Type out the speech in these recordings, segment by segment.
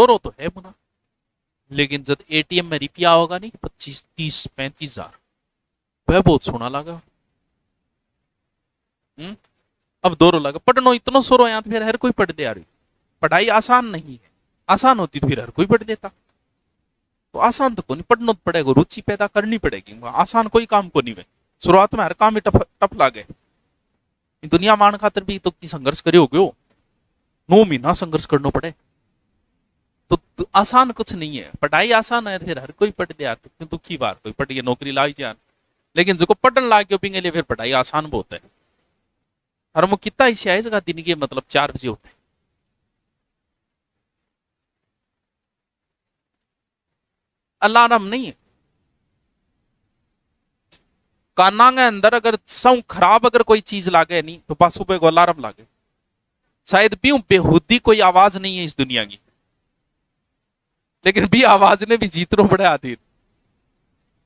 दौरो तो है मुना, लेकिन जब एटीएम में रुपया होगा नहीं 25, 30, 35 हजार, वह बहुत सोना लगा। अब दौरो लगा पढ़नो इतनो सोरो यहाँ तो फिर हर कोई पढ़ दे यार। पढ़ाई आसान नहीं है, आसान होती तो फिर हर कोई पढ़ देता। तो आसान तो को नहीं, पढ़ना तो पड़ेगा, रुचि पैदा करनी पड़ेगी। आसान कोई काम को नहीं है, शुरुआत में हर काम ही टफ लागे। दुनिया मान खातर भी तो संघर्ष करे हो गयो, 9 महीना संघर्ष करना पड़े तो आसान कुछ नहीं है। पढ़ाई आसान है फिर हर कोई पढ़ दे यार, तो दुखी बार कोई पढ़ के नौकरी लाई जाए, लेकिन जो पढ़न लाग गयो पिंगे लिए फिर पढ़ाई आसान बहुत है। और वो कितना ऐसे आए जगह दिन के मतलब 4 बजे उठे, अलार्म नहीं है काना के अंदर, अगर सौ खराब अगर कोई चीज लागे नहीं तो बस सुबह को अलार्म लागे। शायद भी बेहुदी कोई आवाज नहीं है इस दुनिया की, लेकिन भी आवाज ने भी जीतनो बड़े आधीर।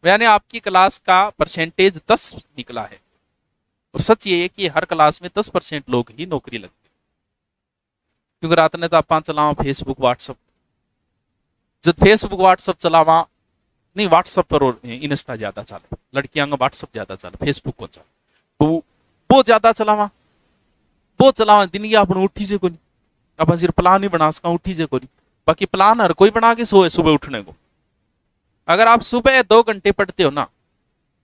यानी आपकी क्लास का परसेंटेज 10 निकला है, और सच ये है कि हर क्लास में 10% लोग ही नौकरी लगती है। क्योंकि रात ने तो आप चलावा फेसबुक व्हाट्सअप, जब फेसबुक व्हाट्सअप चलावा नहीं, व्हाट्सअप पर और इंस्टा ज्यादा चले, लड़कियां का व्हाट्सअप ज्यादा चले, फेसबुक को चले, तो वो ज्यादा चलावा दिन की अपन उठी से कोनी, अपन सिर्फ प्लान ही बना सका उठी से कोनी। बाकी प्लान हर कोई बना के सोए सुबह उठने को। अगर आप सुबह 2 घंटे पढ़ते हो ना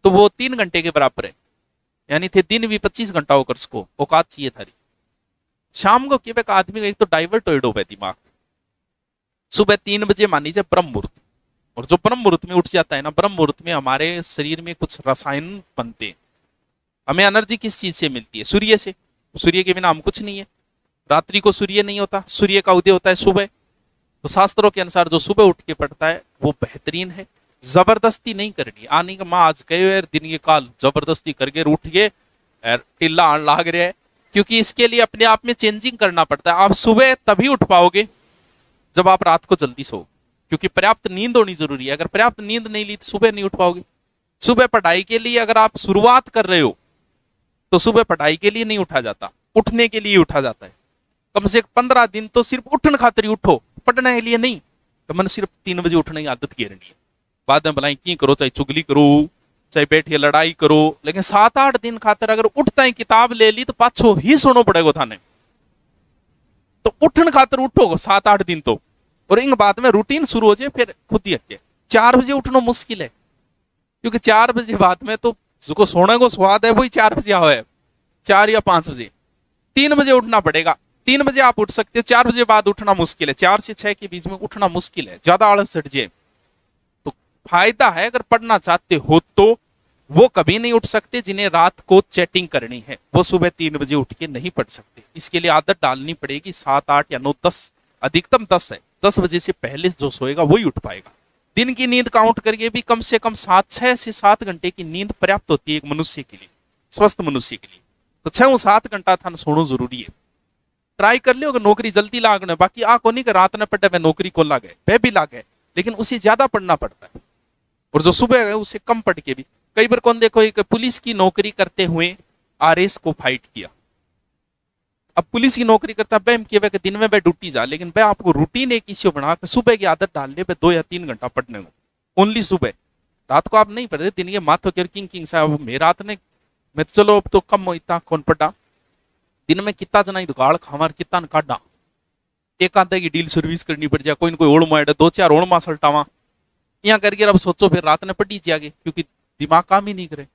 तो वो 3 घंटे के बराबर है, यानी थे दिन भी 25 घंटा होकर सको औकात चाहिए थारी। शाम को क्या आदमी का एक तो डाइवर्ट हो दिमाग। सुबह 3 बजे मान लीजिए ब्रह्म मुहूर्त, और जो ब्रह्म मुहूर्त में उठ जाता है ना, ब्रह्म मुहूर्त में हमारे शरीर में कुछ रसायन बनते हैं। हमें एनर्जी किस चीज से मिलती है? सूर्य से। सूर्य के बिना हम कुछ नहीं है। रात्रि को सूर्य नहीं होता, सूर्य का उदय होता है सुबह। तो शास्त्रों के अनुसार जो सुबह उठ के पढ़ता है वो बेहतरीन है। जबरदस्ती नहीं करनी, आने का माँ आज गए दिन के काल जबरदस्ती करके उठ गए टिल्ला आन लाग रहा है, क्योंकि इसके लिए अपने आप में चेंजिंग करना पड़ता है। आप सुबह तभी उठ पाओगे जब आप रात को जल्दी सो, क्योंकि पर्याप्त नींद होनी जरूरी है। अगर पर्याप्त नींद नहीं ली तो सुबह नहीं उठ पाओगे। सुबह पढ़ाई के लिए अगर आप शुरुआत कर रहे हो तो सुबह पढ़ाई के लिए नहीं उठा जाता, उठने के लिए उठा जाता है। कम से 15 दिन तो सिर्फ उठने खातिर उठो, पढ़ने के लिए नहीं। तो मन सिर्फ 3 बजे उठने की आदत घेरनी है। बाद में भलाई की करो, चाहे चुगली करो, चाहे बैठिए लड़ाई करो, लेकिन 7-8 दिन खातिर अगर उठता है किताब ले ली तो पाछो ही सुनो पड़ेगा थाने। तो उठन खातर उठो 7-8 दिन तो, और इन बाद में रूटीन शुरू हो जाए फिर खुद ही हटे। 4 बजे उठना मुश्किल है, क्योंकि 4 बजे बाद में तो जिसको सोने को स्वाद है वही 4 बजे आओ है, 4 या 5 बजे। 3 बजे उठना पड़ेगा। 3 बजे आप उठ सकते हो, 4 बजे बाद उठना मुश्किल है। 4 से 6 के बीच में उठना मुश्किल है, ज्यादा आलस चढ़ जाए। तो फायदा है अगर पढ़ना चाहते हो तो वो कभी नहीं उठ सकते जिन्हें रात को चैटिंग करनी है, वो सुबह 3 बजे उठ के नहीं पढ़ सकते। इसके लिए आदत डालनी पड़ेगी 7, 8 या 9, 10, अधिकतम 10 है। 10 बजे से पहले जो सोएगा वही उठ पाएगा। दिन की नींद काउंट करके भी कम से कम 6 से 7 घंटे की नींद पर्याप्त होती है एक मनुष्य के लिए, स्वस्थ मनुष्य के लिए। तो 6-7 घंटा था सोना जरूरी है। ट्राई कर लियो अगर नौकरी जल्दी लागने। बाकी आ को नहीं कि रात ने पढ़े वह नौकरी को लागे, वह भी लागे, लेकिन उसे ज्यादा पढ़ना पड़ता है। और जो सुबह है उसे कम पढ़ के भी। कई बार कौन देखो एक पुलिस की नौकरी करते हुए आरएस को फाइट किया। अब पुलिस की नौकरी करता है वह दिन में वह ड्यूटी जा, लेकिन वह आपको रूटीन एक इश्यू बना के सुबह की आदत डाल ले 2 या 3 घंटा पढ़ने को, ओनली सुबह। रात को आप नहीं पढ़ते, दिन के माथो के किंग साहब मैं रात ने मैं चलो अब तो कम इतना कौन पढ़ा। दिन में कितना जना दुकाड़ खावर कितना काटा, एक आधे की डील सर्विस करनी पड़ जाए, कोई न कोई ओढ़ मारे 2-4 ओढ़ मां सल्टावा यहाँ करके। अब सोचो फिर रात ने पढ़ी जागे, क्योंकि दिमाग काम ही नहीं करे।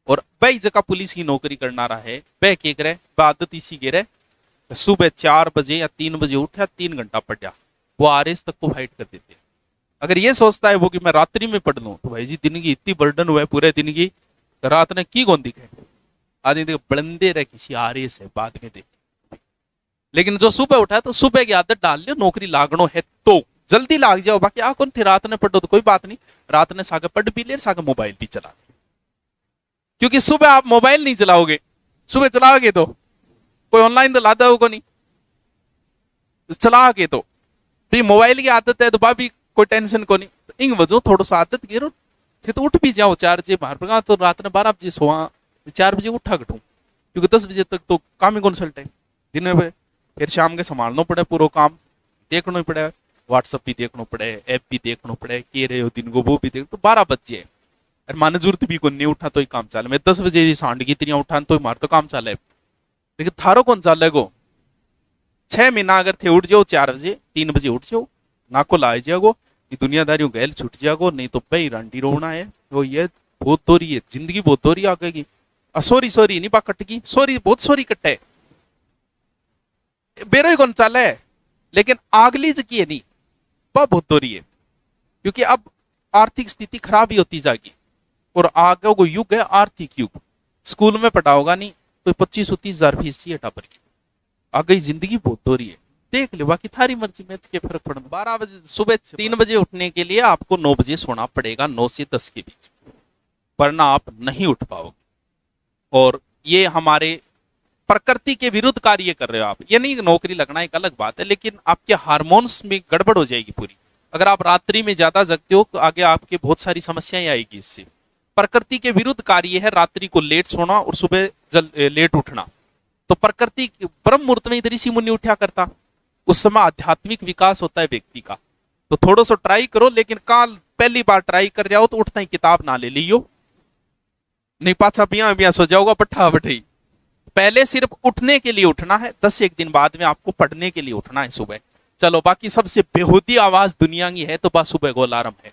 और वही जगह पुलिस की नौकरी करना रहा है वह क्या करे, वह आदत इसी के रहे सुबह 4 बजे या 3 बजे उठा 3 घंटा पढ़ा, वो आरएस तक को फाइट कर देते हैं। अगर ये सोचता है वो कि मैं रात्रि में पढ़ लूं तो भाई जी दिन की इतनी बर्डन हुआ है पूरे दिन की, तो रात ने की कौन दिखे आदमी देख बलंदे रहे किसी आरएस है बाद में देख। लेकिन जो सुबह उठा तो सुबह की आदत डाल लियो, नौकरी लागनो है तो जल्दी लाग जाओ। बाकी आ कौन थे रात ने पढ़ो तो कोई बात नहीं, रात ने सागे पढ़ भी ले, सागे मोबाइल भी चला, क्योंकि सुबह आप मोबाइल नहीं चलाओगे। सुबह चलाओगे तो कोई ऑनलाइन तो लादा होगा नहीं, चलाओगे तो मोबाइल की आदत है तो भाभी कोई टेंशन को नहीं। तो इन वजह थोड़ा सा आदत गिरो फिर तो उठ भी जाओ 4 बजे बाहर पर। तो रात ने 12 बजे सोआ, 4 बजे उठा कटू, क्योंकि 10 बजे तक तो काम ही कौन सा टाइम दिन में। फिर शाम के संभालना पड़े, पूरा काम देखना ही पड़ेगा। व्हाट्सअप भी देखना पड़े, ऐप भी देखना पड़े, के रहे हो दिन को वो भी देख, तो 12 बजे अरे माने जरूरत भी को नहीं उठा तो ही काम चाले। मैं 10 बजे सांड की इतनी उठा तो मार तो काम चाले, लेकिन थारो कौन चाले गो 6 महीना अगर थे उठ जाओ 4 बजे 3 बजे उठ जाओ, ना को लाए जाओ, ये दुनियादारियों गैल छुट जाओ, नहीं तो पे रंडी रोना है वो। ये बहुत दोरी है जिंदगी, बहुत दोरी आ गई। सॉरी सॉरी नहीं पा कटगी, सॉरी बहुत सॉरी कट्टे बेरो ही कौन चाले है, लेकिन आगली जकी है नहीं वह बहुत दोरी है, क्योंकि अब आर्थिक स्थिति खराब ही होती जाएगी और आगे वो युग है आर्थिक युग। स्कूल में पढ़ाओगा नहीं तो 25-30 हजार फीस है टापर की, आगे जिंदगी बहुत दोरी है। देख ले, बाकी थारी मर्जी में के फर्क पड़। 12 बजे सुबह 3 बजे उठने के लिए आपको 9 बजे सोना पड़ेगा, 9 से 10 के बीच, वरना आप नहीं उठ पाओगे। और ये हमारे प्रकृति के विरुद्ध कार्य कर रहे हो आप। ये नहीं नौकरी लगना एक अलग बात है, लेकिन आपके हार्मोन्स में गड़बड़ हो जाएगी पूरी। अगर आप रात्रि में ज्यादा जगते हो तो आगे आपके बहुत सारी समस्याएं आएगी इससे। प्रकृति के विरुद्ध कार्य है रात्रि को लेट सोना और सुबह लेट उठना। तो प्रकृति ब्रह्म मुहूर्त में इधर ऋषि मुनि उठा करता, उस समय आध्यात्मिक विकास होता है व्यक्ति का। तो थोड़ा सा ट्राई करो, लेकिन काल पहली बार ट्राई कर रहे हो तो उठता ही किताब ना ले लियो, नहीं पाछा बिया बिया सो जाओगा पट्ठा बठाई। पहले सिर्फ उठने के लिए उठना है, 10 दिन बाद में आपको पढ़ने के लिए उठना है सुबह। चलो बाकी सबसे बेहूदी आवाज दुनिया की है तो बस सुबह को अलार्म है।